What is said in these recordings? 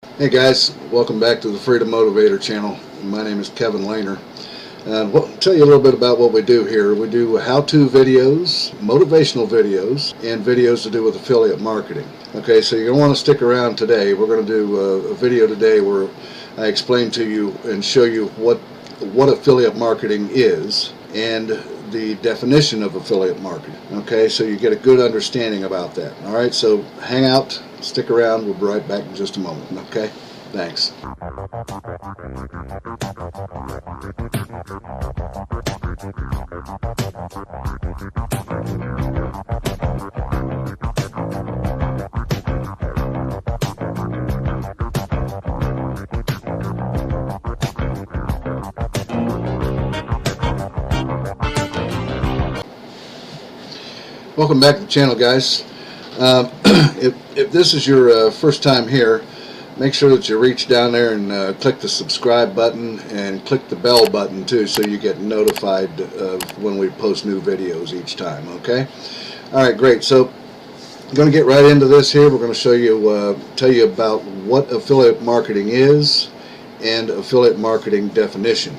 Hey guys, welcome back to the Freedom Motivator channel. My name is Kevin Lehner. I'll tell you a little bit about what we do here. We do how-to videos, motivational videos, and videos to do with affiliate marketing. Okay, so you're going to want to stick around today. We're going to do a video today where I explain to you and show you what affiliate marketing is and the definition of affiliate marketing. Okay, so you get a good understanding about that. All right, so hang out, stick around. We'll be right back in just a moment. Okay, thanks. Welcome back to the channel, guys. If this is your first time here, make sure that you reach down there and click the subscribe button and click the bell button too, so you get notified of when we post new videos each time. Okay. All right, great. So I'm going to get right into this here. We're going to show you, tell you about what affiliate marketing is and affiliate marketing definition.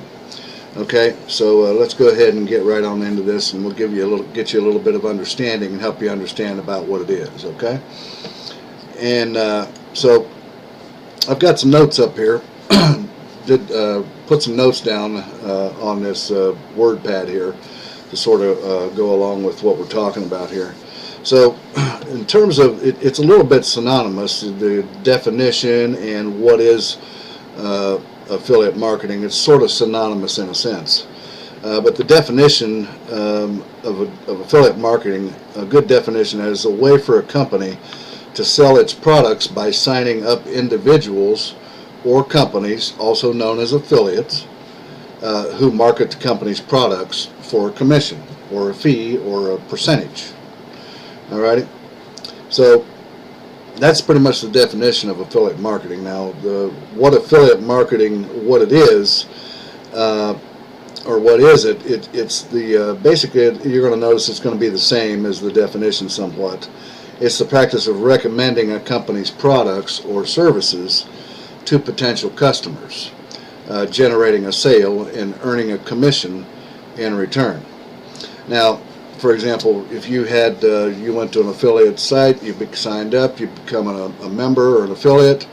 Okay, so let's go ahead and get right on into this, and we'll get you a little bit of understanding and help you understand about what it is. Okay, and so I've got some notes up here. Put some notes down on this word pad here to sort of go along with what we're talking about here. So in terms of it's a little bit synonymous, the definition and what is affiliate marketing. It's sort of synonymous in a sense, but the definition of affiliate marketing, a good definition, is a way for a company to sell its products by signing up individuals or companies, also known as affiliates, who market the company's products for a commission or a fee or a percentage. Alrighty, so that's pretty much the definition of affiliate marketing. Now, what affiliate marketing, what it is, or what is it? It's the basically, you're going to notice it's going to be the same as the definition somewhat. It's the practice of recommending a company's products or services to potential customers, generating a sale and earning a commission in return. Now, for example, if you had you went to an affiliate site, you signed up, you become a member or an affiliate,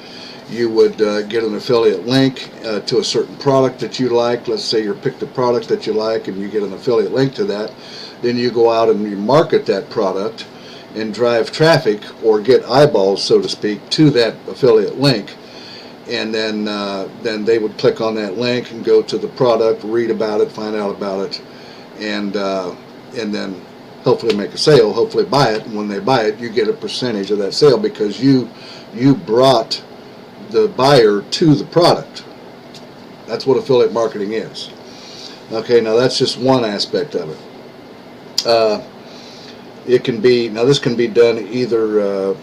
you would get an affiliate link to a certain product that you like. Let's say you picked a product that you like and you get an affiliate link to that. Then you go out and you market that product and drive traffic or get eyeballs, so to speak, to that affiliate link. And then they would click on that link and go to the product, read about it, find out about it, and then hopefully make a sale, hopefully buy it. And when they buy it, you get a percentage of that sale because you brought the buyer to the product. That's what affiliate marketing is. Okay, now that's just one aspect of it. It can be, now this can be done either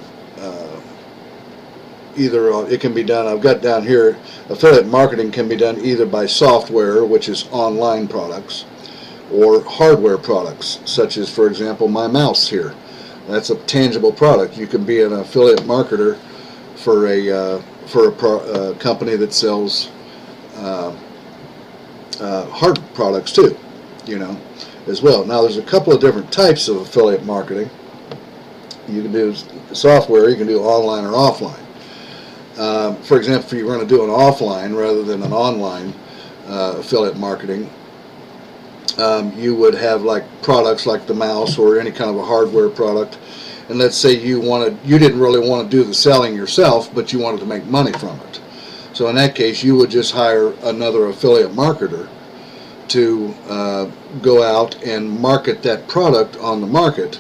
it can be done, I've got down here, affiliate marketing can be done either by software, which is online products, or hardware products, such as, for example, my mouse here. That's a tangible product. You can be an affiliate marketer for a company that sells hard products too, as well. Now, there's a couple of different types of affiliate marketing. You can do software, you can do online or offline. For example, if you're going to do an offline rather than an online affiliate marketing, you would have like products like the mouse or any kind of a hardware product, and let's say you didn't really want to do the selling yourself, but you wanted to make money from it. So in that case, you would just hire another affiliate marketer to go out and market that product on the market,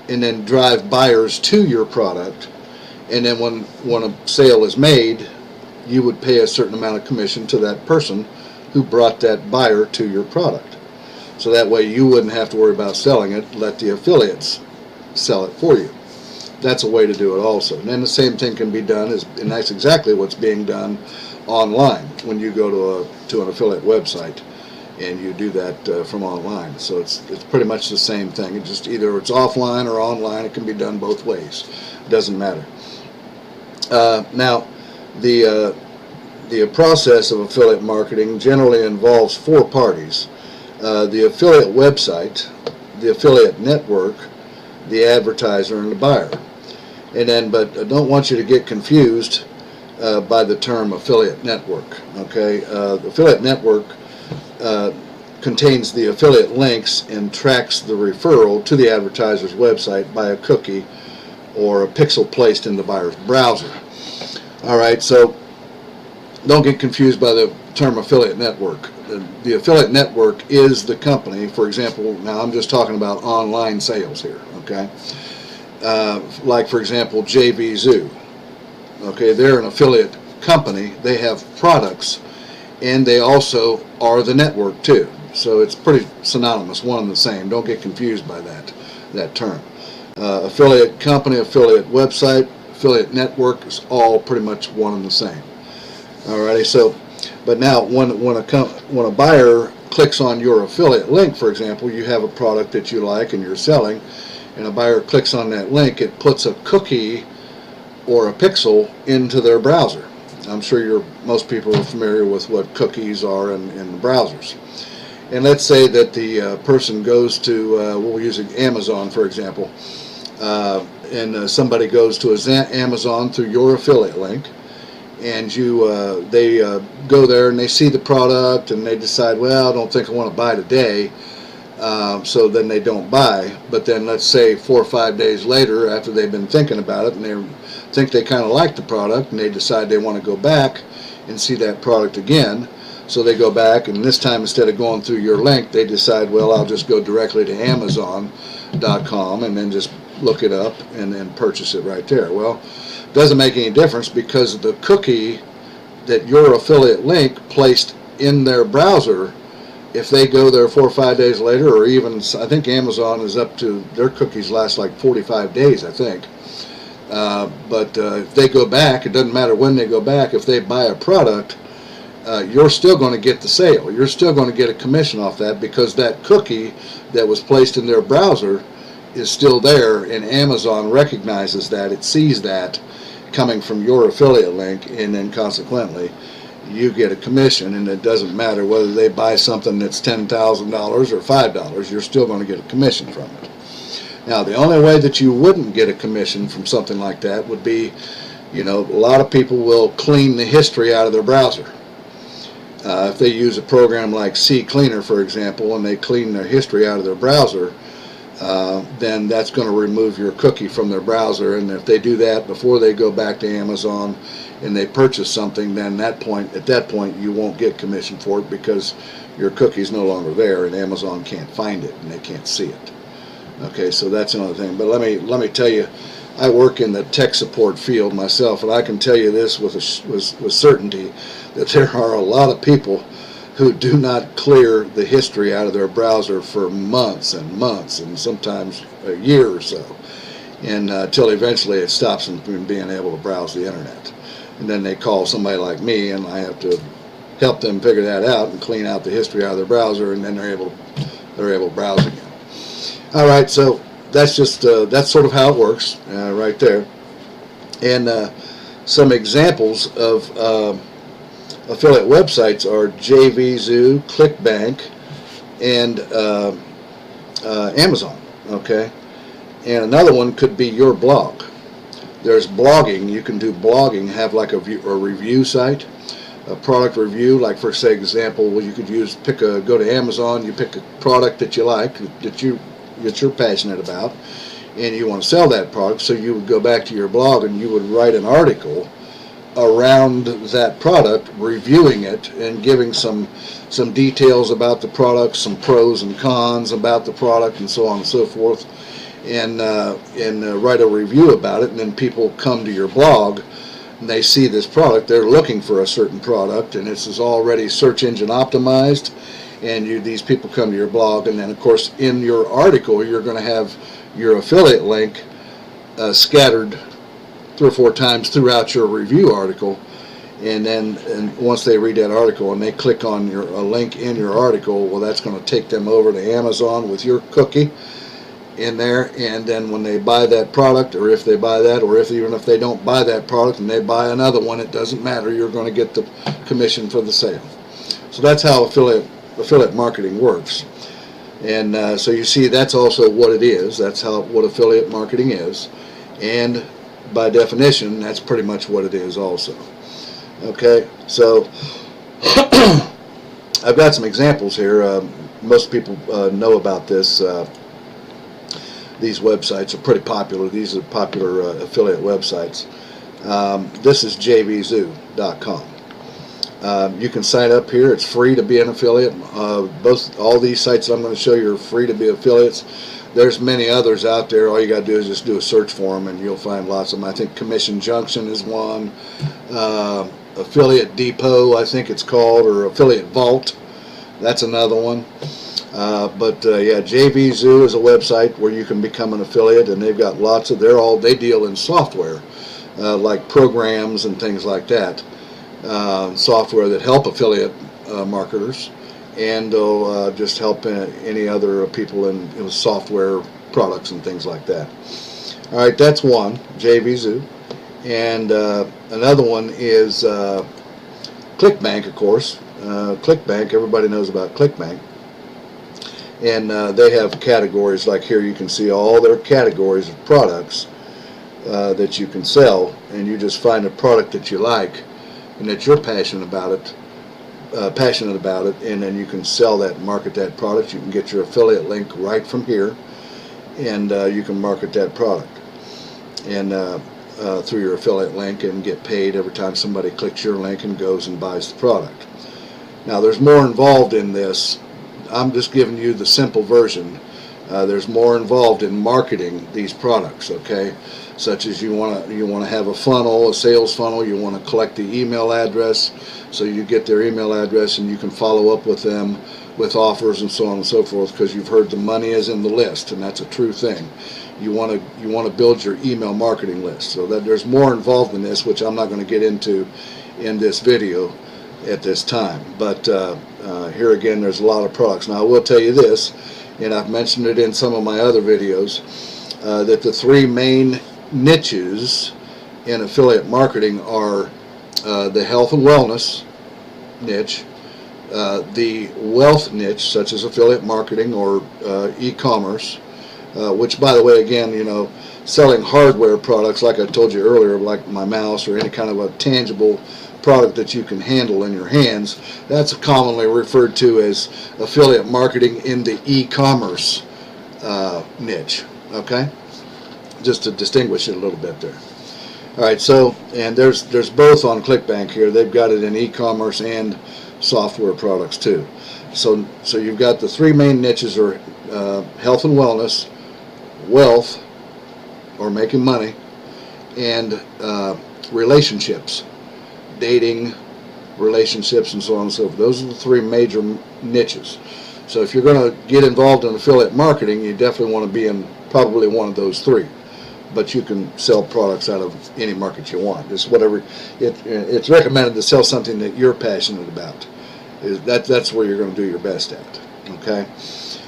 and then drive buyers to your product. And then when a sale is made, you would pay a certain amount of commission to that person who brought that buyer to your product. So that way you wouldn't have to worry about selling it, let the affiliates sell it for you. That's a way to do it also. And then the same thing can be done, and that's exactly what's being done online when you go to an affiliate website and you do that from online. So it's pretty much the same thing. It just either it's offline or online. It can be done both ways. It doesn't matter. Now, The process of affiliate marketing generally involves four parties: the affiliate website, the affiliate network, the advertiser, and the buyer. But I don't want you to get confused by the term affiliate network. Okay, the affiliate network contains the affiliate links and tracks the referral to the advertiser's website by a cookie or a pixel placed in the buyer's browser. All right, so don't get confused by the term affiliate network. The affiliate network is the company. For example, now I'm just talking about online sales here, okay? Like, for example, JVZoo. Okay, they're an affiliate company. They have products, and they also are the network too. So it's pretty synonymous, one and the same. Don't get confused by that term. Affiliate company, affiliate website, affiliate network is all pretty much one and the same. Alrighty, so, but now when a buyer clicks on your affiliate link, for example, you have a product that you like and you're selling, and a buyer clicks on that link, it puts a cookie or a pixel into their browser. I'm sure most people are familiar with what cookies are in browsers. And let's say that the person goes to, we'll use Amazon for example, and somebody goes to Amazon through your affiliate link, and they go there and they see the product and they decide, well, I don't think I want to buy today, so then they don't buy. But then let's say 4 or 5 days later, after they've been thinking about it and they think they kind of like the product and they decide they want to go back and see that product again, so they go back, and this time instead of going through your link, they decide, well, I'll just go directly to Amazon.com and then just look it up and then purchase it right there. Well, it doesn't make any difference, because the cookie that your affiliate link placed in their browser, if they go there 4 or 5 days later, or even, I think Amazon is up to, their cookies last like 45 days, I think. But if they go back, it doesn't matter when they go back, if they buy a product, you're still going to get the sale. You're still going to get a commission off that, because that cookie that was placed in their browser is still there, and Amazon recognizes that, it sees that coming from your affiliate link, and then consequently you get a commission. And it doesn't matter whether they buy something that's $10,000 or $5, you're still going to get a commission from it. Now, the only way that you wouldn't get a commission from something like that would be, a lot of people will clean the history out of their browser. If they use a program like CCleaner, for example, and they clean their history out of their browser, then that's going to remove your cookie from their browser. And if they do that before they go back to Amazon and they purchase something, then at that point you won't get commission for it, because your cookie is no longer there and Amazon can't find it and they can't see it. Okay, so that's another thing. But let me tell you, I work in the tech support field myself, and I can tell you this with certainty, that there are a lot of people who do not clear the history out of their browser for months and months, and sometimes a year or so, and until eventually it stops them from being able to browse the internet. And then they call somebody like me, and I have to help them figure that out and clean out the history out of their browser, and then they're able to browse again. All right, so that's just that's sort of how it works right there. And some examples of affiliate websites are JVZoo, ClickBank, and Amazon. Okay, and another one could be your blog. There's blogging. You can do blogging, have like a review site, a product review. Like, for say example, well, you could go to Amazon, you pick a product that you like, that you're passionate about, and you want to sell that product. So you would go back to your blog and you would write an article around that product, reviewing it and giving some details about the product, some pros and cons about the product, and so on and so forth, and write a review about it. And then people come to your blog and they see this product, they're looking for a certain product, and this is already search engine optimized, and these people come to your blog, and then of course in your article you're going to have your affiliate link scattered 3 or 4 times throughout your review article. And once they read that article and they click on a link in your article, well, that's going to take them over to Amazon with your cookie, in there, and then when they buy that product, or if they buy that, or even if they don't buy that product and they buy another one, it doesn't matter. You're going to get the commission for the sale. So that's how affiliate marketing works. And so you see, that's also what it is. That's what affiliate marketing is, and by definition, that's pretty much what it is also. Okay, so I've got some examples here. Most people know about this. These websites are pretty popular. These are popular affiliate websites. This is jvzoo.com. You can sign up here. It's free to be an affiliate. All these sites I'm going to show you are free to be affiliates. There's many others out there. All you got to do is just do a search for them, and you'll find lots of them. I think Commission Junction is one. Affiliate Depot, I think it's called, or Affiliate Vault. That's another one. Yeah, JVZoo is a website where you can become an affiliate, and they've got lots of. They deal in software, like programs and things like that. Software that help affiliate marketers, and they'll just help any other people in software products and things like that. All right, that's one, JVZoo. And another one is ClickBank, of course. ClickBank, everybody knows about ClickBank. And they have categories, like here you can see all their categories of products that you can sell, and you just find a product that you like and that you're passionate about it, and then you can sell that and market that product. You can get your affiliate link right from here, and you can market that product and through your affiliate link and get paid every time somebody clicks your link and goes and buys the product. Now, there's more involved in this. I'm just giving you the simple version. There's more involved in marketing these products, okay? Such as you want to have a funnel, a sales funnel. You want to collect the email address, so you get their email address and you can follow up with them with offers and so on and so forth, because you've heard the money is in the list, and that's a true thing. You want to build your email marketing list. So that there's more involved in this, which I'm not going to get into in this video at this time. But here again, there's a lot of products. Now, I will tell you this, and I've mentioned it in some of my other videos, that the three main niches in affiliate marketing are the health and wellness niche, the wealth niche, such as affiliate marketing or e-commerce, which, by the way, again, selling hardware products, like I told you earlier, like my mouse or any kind of a tangible product that you can handle in your hands, that's commonly referred to as affiliate marketing in the e-commerce niche, okay? Just to distinguish it a little bit there. All right, so, and there's both on ClickBank here. They've got it in e-commerce and software products too. So you've got the three main niches are health and wellness, wealth, or making money, and relationships, dating, relationships, and so on and so forth. Those are the three major niches. So if you're going to get involved in affiliate marketing, you definitely want to be in probably one of those three. But you can sell products out of any market you want. It's whatever. It's recommended to sell something that you're passionate about. That's where you're going to do your best at. Okay.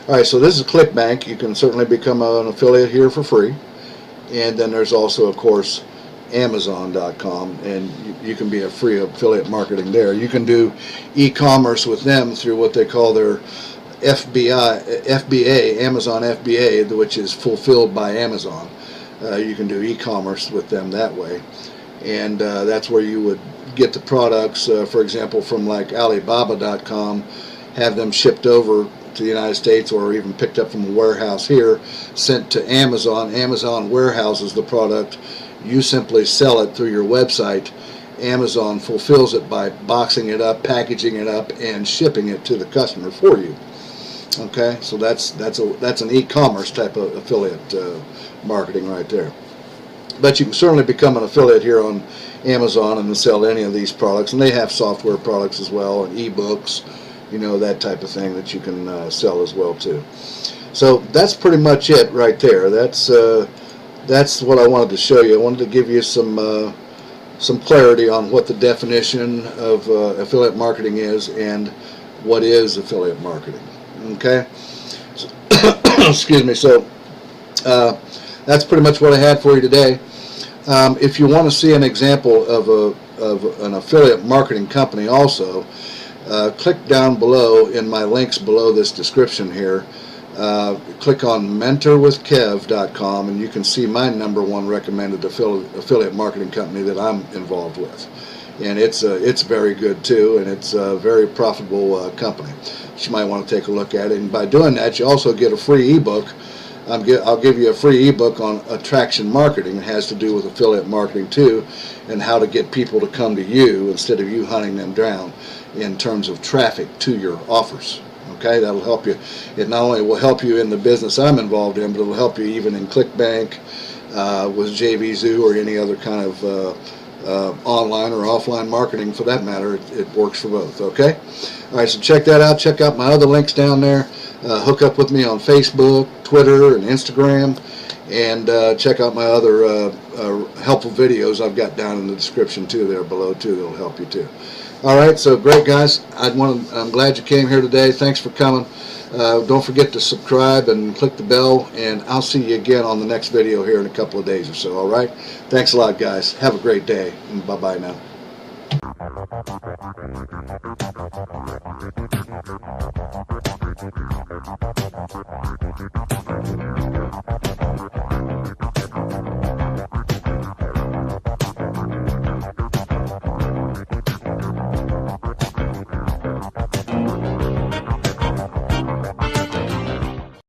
All right. So this is ClickBank. You can certainly become an affiliate here for free. And then there's also, of course, Amazon.com, and you can be a free affiliate marketing there. You can do e-commerce with them through what they call their FBA, Amazon FBA, which is fulfilled by Amazon. You can do e-commerce with them that way, and that's where you would get the products, for example, from like Alibaba.com, have them shipped over to the United States, or even picked up from a warehouse here, sent to Amazon. Amazon warehouses the product. You simply sell it through your website. Amazon fulfills it by boxing it up, packaging it up, and shipping it to the customer for you. Okay, so that's an e-commerce type of affiliate marketing right there. But you can certainly become an affiliate here on Amazon and sell any of these products, and they have software products as well, and e-books, that type of thing that you can sell as well too. So that's pretty much it right there. That's what I wanted to show you. I wanted to give you some clarity on what the definition of affiliate marketing is and what is affiliate marketing. Okay, so, excuse me. So That's pretty much what I had for you today. If you want to see an example of an affiliate marketing company also, click down below in my links below this description here. Click on mentorwithkev.com and you can see my #1 recommended affiliate marketing company that I'm involved with. And it's very good too, and it's a very profitable company. You might want to take a look at it. And by doing that, you also get a free ebook. I'll give you a free ebook on attraction marketing. It has to do with affiliate marketing too, and how to get people to come to you instead of you hunting them down in terms of traffic to your offers. Okay, that'll help you. It not only will help you in the business I'm involved in, but it'll help you even in ClickBank, with JVZoo, or any other kind of online or offline marketing for that matter. It works for both. Okay, all right, so check that out. Check out my other links down there. Hook up with me on Facebook, Twitter, and Instagram, and check out my other helpful videos I've got down in the description too, there below too. That'll help you too. All right, so great guys. I'm glad you came here today. Thanks for coming. Don't forget to subscribe and click the bell, and I'll see you again on the next video here in a couple of days or so. All right, thanks a lot, guys. Have a great day, and bye bye now.